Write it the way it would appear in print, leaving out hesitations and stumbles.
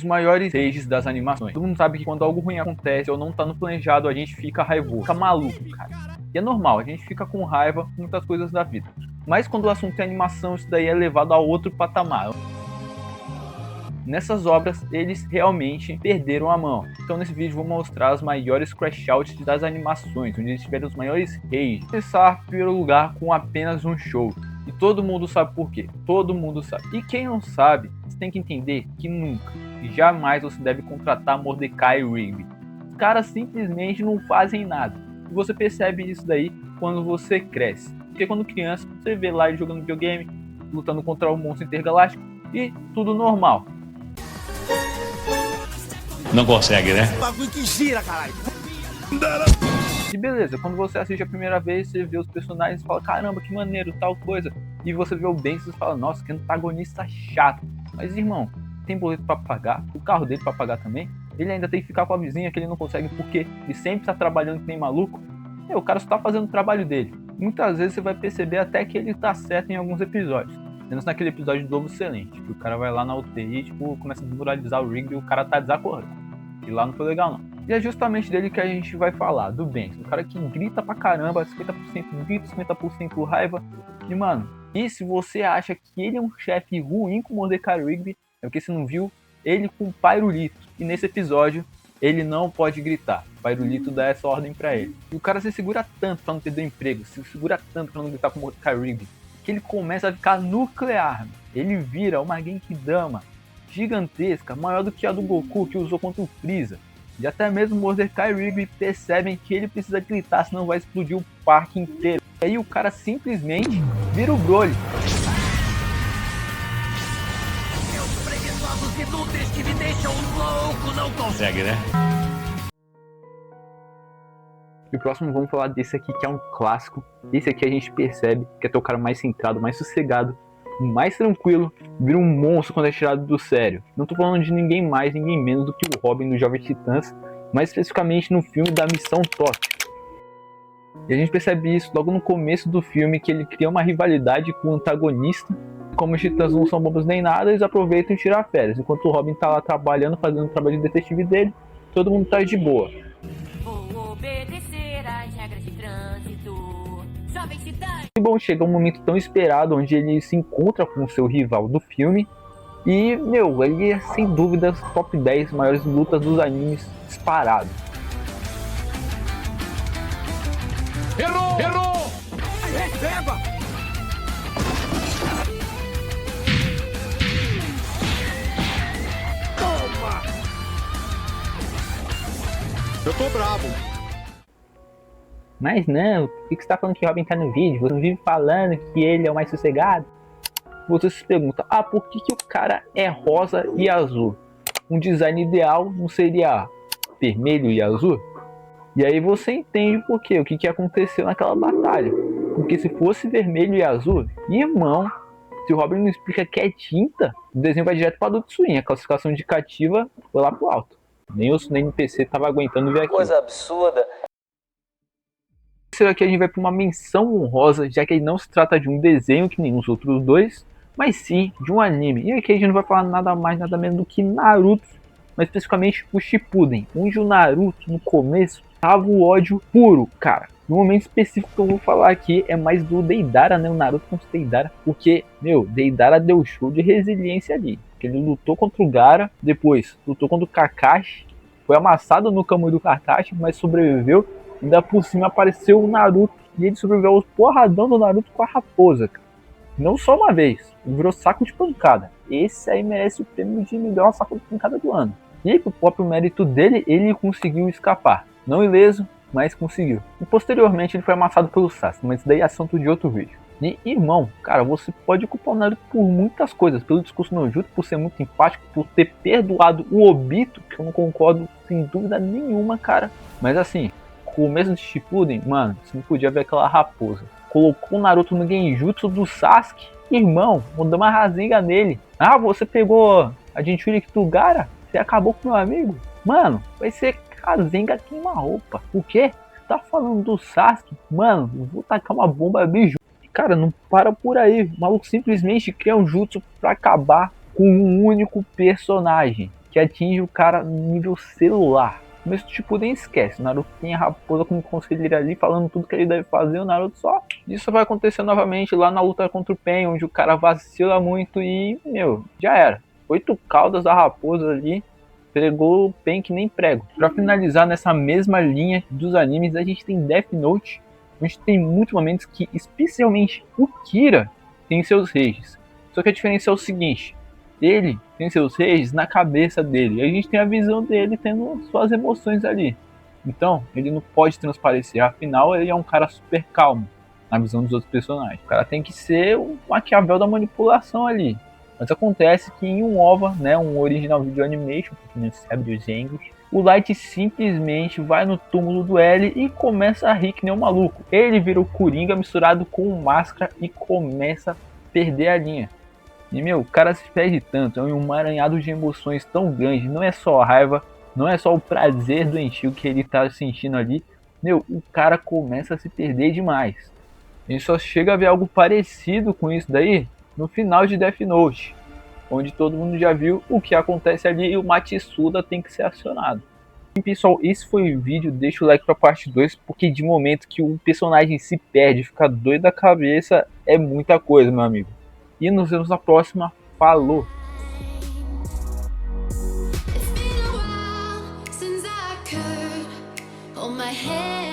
os maiores rages das animações. Todo mundo sabe que quando algo ruim acontece ou não tá no planejado, a gente fica raivoso, fica maluco, cara. E é normal, a gente fica com raiva com muitas coisas da vida. Mas quando o assunto é animação, isso daí é levado a outro patamar. Nessas obras, eles realmente perderam a mão. Então nesse vídeo vou mostrar os maiores crash outs das animações, onde eles tiveram os maiores rages. Começar pelo lugar com apenas um show. E todo mundo sabe por quê. Todo mundo sabe. E quem não sabe, você tem que entender que nunca, jamais você deve contratar Mordecai e Rigby. Os caras simplesmente não fazem nada. E você percebe isso daí quando você cresce. Porque quando criança, você vê lá ele jogando videogame, lutando contra o monstro intergaláctico e tudo normal. Não consegue, né? Bagulho que gira, caralho. E beleza, quando você assiste a primeira vez, você vê os personagens e fala, caramba, que maneiro, tal coisa. E você vê o Ben e você fala, nossa, que antagonista chato. Mas irmão, tem boleto pra pagar, o carro dele pra pagar também. Ele ainda tem que ficar com a vizinha que ele não consegue porque ele sempre tá trabalhando que nem maluco. O cara só tá fazendo o trabalho dele. Muitas vezes você vai perceber até que ele tá certo em alguns episódios. Menos naquele episódio do Ovo Excelente, que o cara vai lá na UTI e tipo, começa a desmoralizar o Rigby e o cara tá desacordado. E lá não foi legal não. E é justamente dele que a gente vai falar, do Ben. O cara que grita pra caramba, 50% grito, 50% raiva. E mano, e se você acha que ele é um chefe ruim com o Mordecai e Rigby, é porque você não viu ele com o Pyrolito. E nesse episódio, ele não pode gritar. O Pyrolito dá essa ordem pra ele. E o cara se segura tanto pra não perder o emprego, se segura tanto pra não gritar com o Mordecai e Rigby, que ele começa a ficar nuclear. Ele vira uma Genkidama gigantesca, maior do que a do Goku que usou contra o Freeza. E até mesmo Mordecai e Rigby percebem que ele precisa gritar, senão vai explodir o parque inteiro. E aí o cara simplesmente vira o Broly. Meus preguiçosos inúteis que me deixam louco não Consegue, né? E o próximo vamos falar desse aqui que é um clássico. Esse aqui a gente percebe que é o cara mais centrado, mais sossegado, mais tranquilo, vira um monstro quando é tirado do sério. Não tô falando de ninguém mais, ninguém menos do que o Robin do Jovens Titãs, mais especificamente no filme da Missão Tóquio. E a gente percebe isso logo no começo do filme, que ele cria uma rivalidade com o antagonista. Como os Titãs não são bobos nem nada, eles aproveitam e tiram férias. Enquanto o Robin tá lá trabalhando, fazendo o trabalho de detetive dele, todo mundo tá de boa. Vou obedecer às regras de trânsito. Jovens Titãs. E bom, chega um momento tão esperado onde ele se encontra com o seu rival do filme. E, ele é sem dúvidas top 10 maiores lutas dos animes disparado. Errou! Errou! Receba! Toma! Eu tô bravo. Mas não, por que você tá falando que o Robin tá no vídeo? Você não vive falando que ele é o mais sossegado? Você se pergunta, por que o cara é rosa e azul? Um design ideal não seria vermelho e azul? E aí você entende por quê, o que aconteceu naquela batalha. Porque se fosse vermelho e azul, irmão, se o Robin não explica que é tinta, o desenho vai direto para Adult Swim, a classificação indicativa foi lá pro alto. Nem o NPC tava aguentando ver aquilo. Coisa absurda. Esse aqui a gente vai para uma menção honrosa, já que ele não se trata de um desenho que nem os outros dois, mas sim de um anime. E aqui a gente não vai falar nada mais, nada menos do que Naruto, mas especificamente o Shippuden, onde o Naruto no começo tava o ódio puro, cara. No momento específico que eu vou falar aqui é mais do Deidara, né? O Naruto contra o Deidara, porque, Deidara deu show de resiliência ali. Porque ele lutou contra o Gaara, depois lutou contra o Kakashi, foi amassado no Kamui do Kakashi, mas sobreviveu. Ainda por cima apareceu o Naruto e ele sobreviveu aos porradão do Naruto com a raposa, cara. Não só uma vez, ele virou saco de pancada. Esse aí merece o prêmio de melhor saco de pancada do ano. E por próprio mérito dele, ele conseguiu escapar. Não ileso, mas conseguiu. E posteriormente ele foi amassado pelo Sasuke, mas isso daí é assunto de outro vídeo. E irmão, cara, você pode culpar o Naruto por muitas coisas, pelo discurso no Jutsu, por ser muito empático, por ter perdoado o Obito, que eu não concordo sem dúvida nenhuma, cara. Mas assim, com o mesmo de Shippuden, mano, você não podia ver aquela raposa. Colocou o Naruto no Genjutsu do Sasuke, irmão, mandou uma rasenga nele. Você pegou a Jinchuriki do Gaara? Você acabou com meu amigo? Mano, vai ser rasenga queima-roupa. O quê? Você tá falando do Sasuke? Mano, eu vou tacar uma bomba biju. Cara, não para por aí. O maluco simplesmente cria um jutsu pra acabar com um único personagem, que atinge o cara no nível celular. Mas tipo, nem esquece, o Naruto tem a raposa como conselheiro ali, falando tudo que ele deve fazer, o Naruto só... Isso vai acontecer novamente lá na luta contra o Pain, onde o cara vacila muito e, meu, já era. 8 caudas da raposa ali, pegou o Pain que nem prego. Pra finalizar nessa mesma linha dos animes, a gente tem Death Note, onde tem muitos momentos que, especialmente o Kira, tem seus rages. Só que a diferença é o seguinte, ele tem seus rages na cabeça dele, e a gente tem a visão dele tendo suas emoções ali. Então, ele não pode transparecer, afinal ele é um cara super calmo, na visão dos outros personagens. O cara tem que ser o Maquiavel da manipulação ali. Mas acontece que em um OVA, né, um original video animation, porque não sabe os Engels, o Light simplesmente vai no túmulo do L e começa a rir que nem um maluco. Ele vira o Coringa misturado com o Máscara e começa a perder a linha. E meu, o cara se perde tanto, é um emaranhado de emoções tão grande, não é só a raiva, não é só o prazer doentio que ele tá sentindo ali. Meu, o cara começa a se perder demais. A gente só chega a ver algo parecido com isso daí no final de Death Note, onde todo mundo já viu o que acontece ali e o Matsuda tem que ser acionado. E pessoal, esse foi o vídeo, deixa o like pra parte 2, porque de momento que o personagem se perde, fica doido da cabeça, é muita coisa, meu amigo. E nos vemos na próxima, falou! It's been a while since I could hold my head